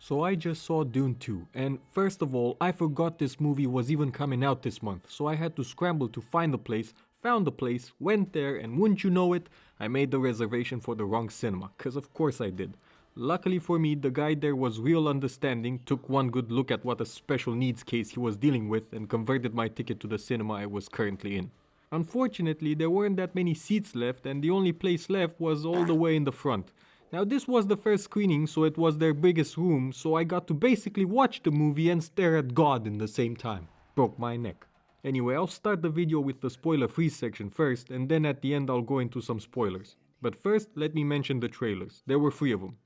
So I just saw Dune 2, and first of all, I forgot this movie was even coming out this month, so I had to scramble to find the place, found the place, went there, and wouldn't you know it, I made the reservation for the wrong cinema, cause of course I did. Luckily for me, the guy there was real understanding, took one good look at what a special needs case he was dealing with, and converted my ticket to the cinema I was currently in. Unfortunately, there weren't that many seats left, and the only place left was all the way in the front. Now this was the first screening, so it was their biggest room, so I got to basically watch the movie and stare at God in the same time. Broke my neck. Anyway, I'll start the video with the spoiler-free section first, and then at the end I'll go into some spoilers. But first, let me mention the trailers. There were 3 of them.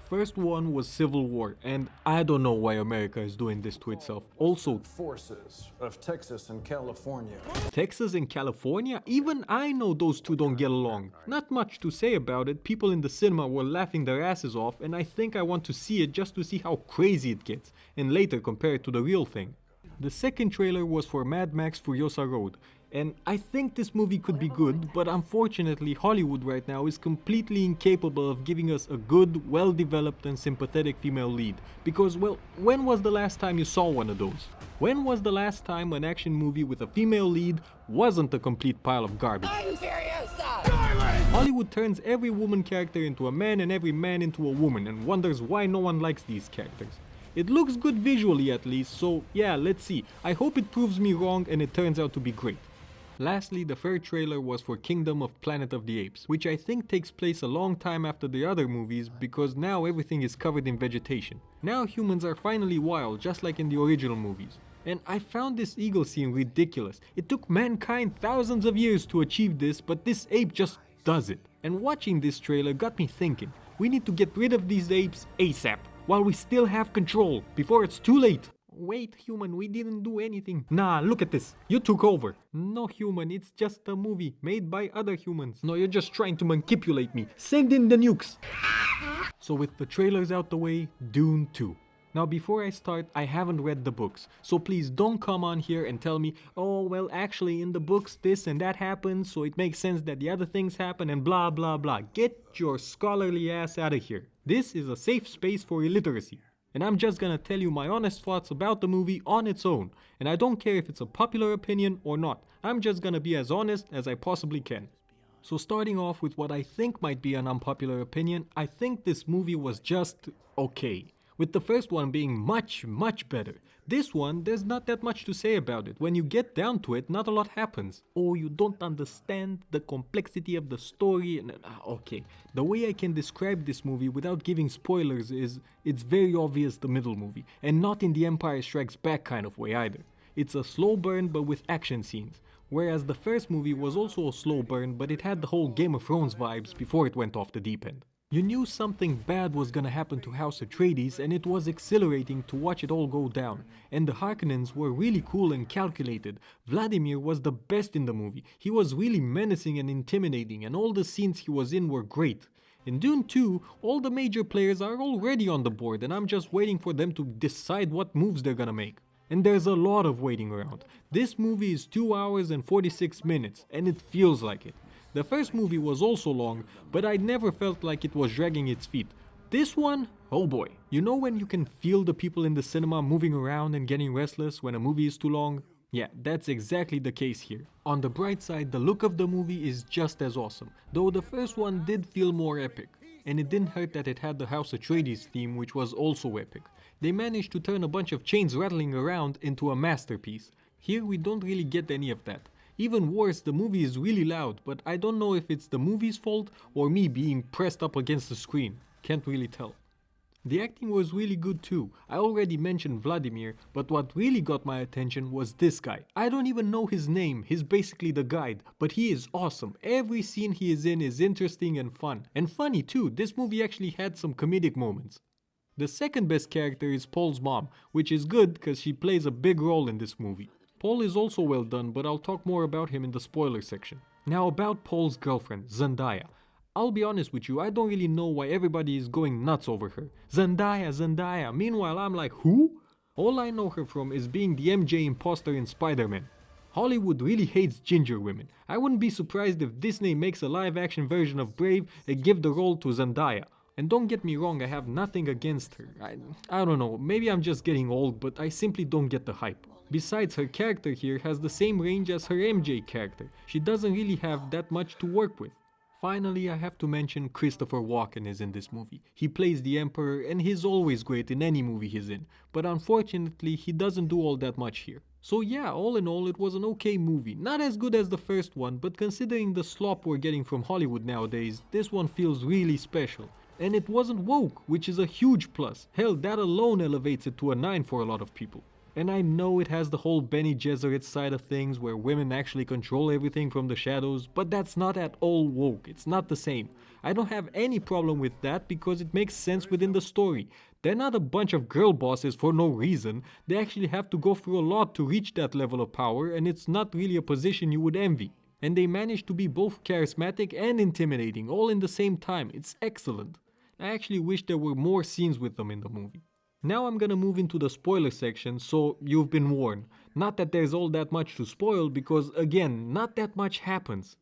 First one was Civil War, and I don't know why America is doing this to itself. Also, forces of Texas and California. Texas and California? Even I know those two don't get along. Not much to say about it, people in the cinema were laughing their asses off, and I think I want to see it just to see how crazy it gets, and later compare it to the real thing. The second trailer was for Mad Max Furiosa Road, and I think this movie could be good, but unfortunately Hollywood right now is completely incapable of giving us a good, well-developed and sympathetic female lead. Because, well, when was the last time you saw one of those? When was the last time an action movie with a female lead wasn't a complete pile of garbage? I'm serious! Hollywood turns every woman character into a man and every man into a woman and wonders why no one likes these characters. It looks good visually at least, so yeah, let's see. I hope it proves me wrong and it turns out to be great. Lastly, the third trailer was for Kingdom of Planet of the Apes, which I think takes place a long time after the other movies because now everything is covered in vegetation. Now humans are finally wild, just like in the original movies. And I found this eagle scene ridiculous. It took mankind thousands of years to achieve this, but this ape just does it. And watching this trailer got me thinking, we need to get rid of these apes ASAP, while we still have control, before it's too late. Wait, human, we didn't do anything. Nah, look at this. You took over. No, human, it's just a movie made by other humans. No, you're just trying to manipulate me. Send in the nukes. So with the trailers out the way, Dune 2. Now before I start, I haven't read the books, so please don't come on here and tell me, oh well actually in the books this and that happens, so it makes sense that the other things happen and blah blah blah. Get your scholarly ass out of here. This is a safe space for illiteracy. And I'm just gonna tell you my honest thoughts about the movie on its own, and I don't care if it's a popular opinion or not. I'm just gonna be as honest as I possibly can. So starting off with what I think might be an unpopular opinion, I think this movie was just okay. With the first one being much better. This one, there's not that much to say about it. When you get down to it, not a lot happens. Oh, you don't understand the complexity of the story and okay. The way I can describe this movie without giving spoilers is, it's very obvious the middle movie. And not in the Empire Strikes Back kind of way either. It's a slow burn but with action scenes. Whereas the first movie was also a slow burn, but it had the whole Game of Thrones vibes before it went off the deep end. You knew something bad was gonna happen to House Atreides, and it was exhilarating to watch it all go down. And the Harkonnens were really cool and calculated. Vladimir was the best in the movie. He was really menacing and intimidating, and all the scenes he was in were great. In Dune 2, all the major players are already on the board, and I'm just waiting for them to decide what moves they're gonna make. And there's a lot of waiting around. This movie is 2 hours and 46 minutes, and it feels like it. The first movie was also long, but I never felt like it was dragging its feet. This one, oh boy. You know when you can feel the people in the cinema moving around and getting restless when a movie is too long? Yeah, that's exactly the case here. On the bright side, the look of the movie is just as awesome, though the first one did feel more epic. And it didn't hurt that it had the House Atreides theme, which was also epic. They managed to turn a bunch of chains rattling around into a masterpiece. Here we don't really get any of that. Even worse, the movie is really loud, but I don't know if it's the movie's fault or me being pressed up against the screen. Can't really tell. The acting was really good too. I already mentioned Vladimir, but what really got my attention was this guy. I don't even know his name, he's basically the guide, but he is awesome. Every scene he is in is interesting and fun. And funny too, this movie actually had some comedic moments. The second best character is Paul's mom, which is good because she plays a big role in this movie. Paul is also well done, but I'll talk more about him in the spoiler section. Now about Paul's girlfriend, Zendaya. I'll be honest with you, I don't really know why everybody is going nuts over her. Zendaya. Meanwhile, I'm like, who? All I know her from is being the MJ imposter in Spider-Man. Hollywood really hates ginger women. I wouldn't be surprised if Disney makes a live-action version of Brave and give the role to Zendaya. And don't get me wrong, I have nothing against her. I don't know, maybe I'm just getting old, but I simply don't get the hype. Besides, her character here has the same range as her MJ character. She doesn't really have that much to work with. Finally, I have to mention Christopher Walken is in this movie. He plays the Emperor and he's always great in any movie he's in, but unfortunately he doesn't do all that much here. So yeah, all in all it was an okay movie. Not as good as the first one, but considering the slop we're getting from Hollywood nowadays, this one feels really special. And it wasn't woke, which is a huge plus. Hell, that alone elevates it to a 9 for a lot of people. And I know it has the whole Bene Gesserit side of things where women actually control everything from the shadows, but that's not at all woke, it's not the same. I don't have any problem with that because it makes sense within the story. They're not a bunch of girl bosses for no reason, they actually have to go through a lot to reach that level of power, and it's not really a position you would envy. And they manage to be both charismatic and intimidating all in the same time, it's excellent. I actually wish there were more scenes with them in the movie. Now I'm gonna move into the spoiler section, so you've been warned. Not that there's all that much to spoil, because again, not that much happens.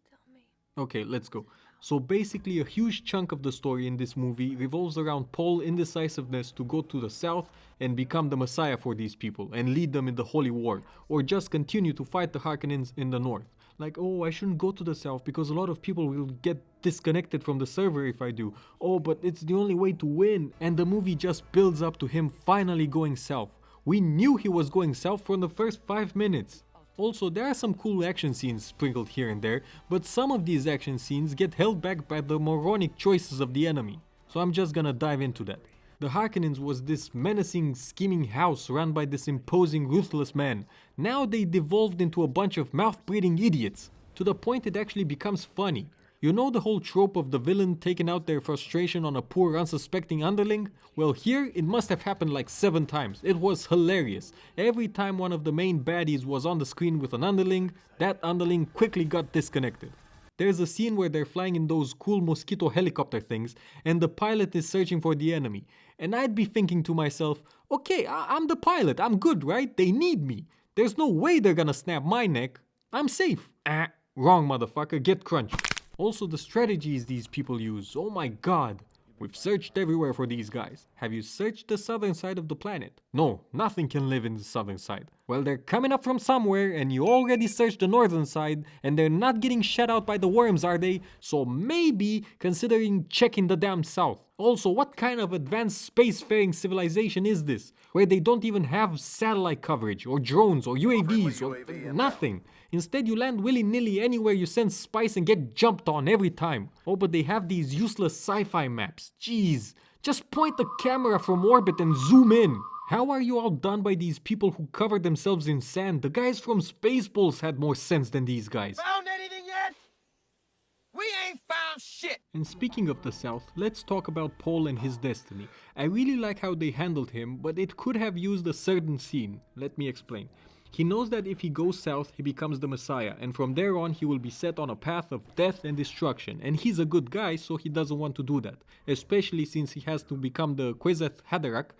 Okay, let's go. So basically a huge chunk of the story in this movie revolves around Paul's indecisiveness to go to the south and become the messiah for these people and lead them in the holy war, or just continue to fight the Harkonnens in the north. Like, oh, I shouldn't go to the south because a lot of people will get disconnected from the server if I do. Oh, but it's the only way to win. And the movie just builds up to him finally going south. We knew he was going south from the first 5 minutes. Also, there are some cool action scenes sprinkled here and there, but some of these action scenes get held back by the moronic choices of the enemy. So I'm just gonna dive into that. The Harkonnens was this menacing, scheming house run by this imposing, ruthless man. Now they devolved into a bunch of mouth-breathing idiots, to the point it actually becomes funny. You know the whole trope of the villain taking out their frustration on a poor, unsuspecting underling? Well, here it must have happened like 7 times. It was hilarious. Every time one of the main baddies was on the screen with an underling, that underling quickly got disconnected. There's a scene where they're flying in those cool mosquito helicopter things and the pilot is searching for the enemy. And I'd be thinking to myself, okay, I'm the pilot, I'm good, right? They need me. There's no way they're gonna snap my neck. I'm safe. Wrong, motherfucker, get crunched. Also, the strategies these people use, oh my god. We've searched everywhere for these guys. Have you searched the southern side of the planet? No, nothing can live in the southern side. Well, they're coming up from somewhere and you already searched the northern side and they're not getting shut out by the worms, are they? So maybe considering checking the damn south. Also, what kind of advanced spacefaring civilization is this? Where they don't even have satellite coverage or drones or UAVs or nothing. Instead, you land willy-nilly anywhere you sense spice and get jumped on every time. Oh, but they have these useless sci-fi maps. Jeez, just point the camera from orbit and zoom in. How are you outdone by these people who cover themselves in sand? The guys from Spaceballs had more sense than these guys. Found anything yet? We ain't found shit! And speaking of the South, let's talk about Paul and his destiny. I really like how they handled him, but it could have used a certain scene. Let me explain. He knows that if he goes south, he becomes the Messiah, and from there on he will be set on a path of death and destruction. And he's a good guy, so he doesn't want to do that. Especially since he has to become the Kwisatz Haderach,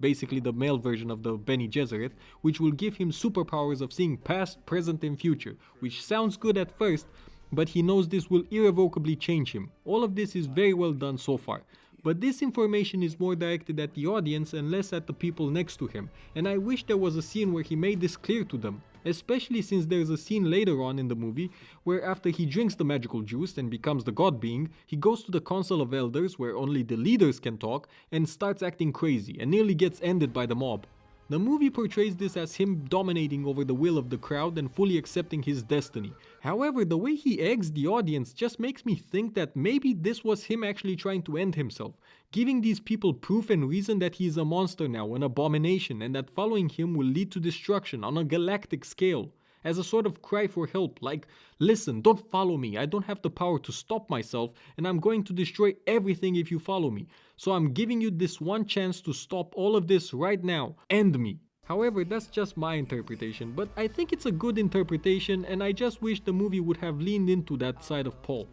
basically the male version of the Bene Gesserit, which will give him superpowers of seeing past, present and future. Which sounds good at first, but he knows this will irrevocably change him. All of this is very well done so far. But this information is more directed at the audience and less at the people next to him, and I wish there was a scene where he made this clear to them, especially since there's a scene later on in the movie where after he drinks the magical juice and becomes the god being, he goes to the Council of Elders where only the leaders can talk and starts acting crazy and nearly gets ended by the mob. The movie portrays this as him dominating over the will of the crowd and fully accepting his destiny. However, the way he eggs the audience just makes me think that maybe this was him actually trying to end himself, giving these people proof and reason that he is a monster now, an abomination, and that following him will lead to destruction on a galactic scale. As a sort of cry for help, like, listen, don't follow me, I don't have the power to stop myself, and I'm going to destroy everything if you follow me. So I'm giving you this one chance to stop all of this right now. End me. However, that's just my interpretation, but I think it's a good interpretation and I just wish the movie would have leaned into that side of Paul.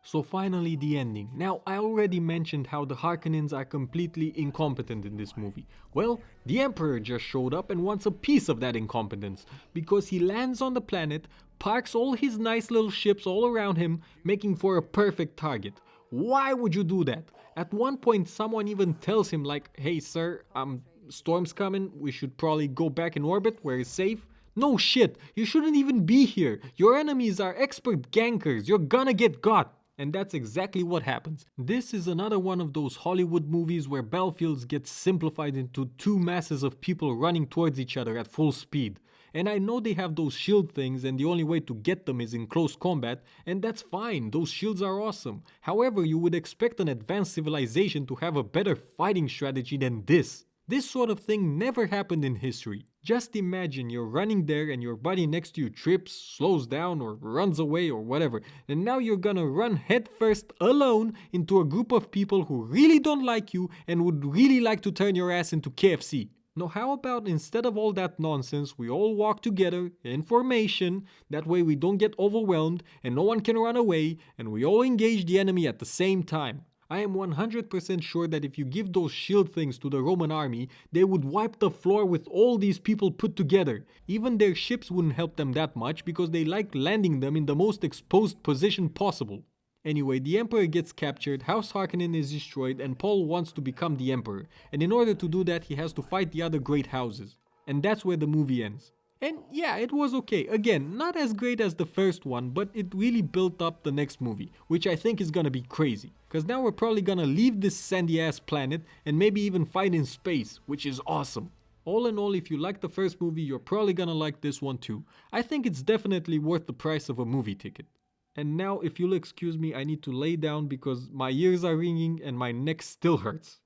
So finally the ending. Now I already mentioned how the Harkonnens are completely incompetent in this movie. Well, the Emperor just showed up and wants a piece of that incompetence, because he lands on the planet, parks all his nice little ships all around him, making for a perfect target. Why would you do that? At one point, someone even tells him like, hey sir, storm's coming, we should probably go back in orbit where it's safe. No shit, you shouldn't even be here. Your enemies are expert gankers, you're gonna get got. And that's exactly what happens. This is another one of those Hollywood movies where battlefields get simplified into two masses of people running towards each other at full speed. And I know they have those shield things and the only way to get them is in close combat, and that's fine, those shields are awesome. However, you would expect an advanced civilization to have a better fighting strategy than this. This sort of thing never happened in history. Just imagine you're running there and your buddy next to you trips, slows down or runs away or whatever, and now you're gonna run headfirst alone into a group of people who really don't like you and would really like to turn your ass into KFC. Now how about instead of all that nonsense, we all walk together in formation, that way we don't get overwhelmed and no one can run away, and we all engage the enemy at the same time. I am 100% sure that if you give those shield things to the Roman army, they would wipe the floor with all these people put together. Even their ships wouldn't help them that much because they like landing them in the most exposed position possible. Anyway, the Emperor gets captured, House Harkonnen is destroyed, and Paul wants to become the Emperor. And in order to do that, he has to fight the other great houses. And that's where the movie ends. And yeah, it was okay. Again, not as great as the first one, but it really built up the next movie, which I think is gonna be crazy. Cause now we're probably gonna leave this sandy ass planet and maybe even fight in space, which is awesome. All in all, if you like the first movie, you're probably gonna like this one too. I think it's definitely worth the price of a movie ticket. And now, if you'll excuse me, I need to lay down because my ears are ringing and my neck still hurts.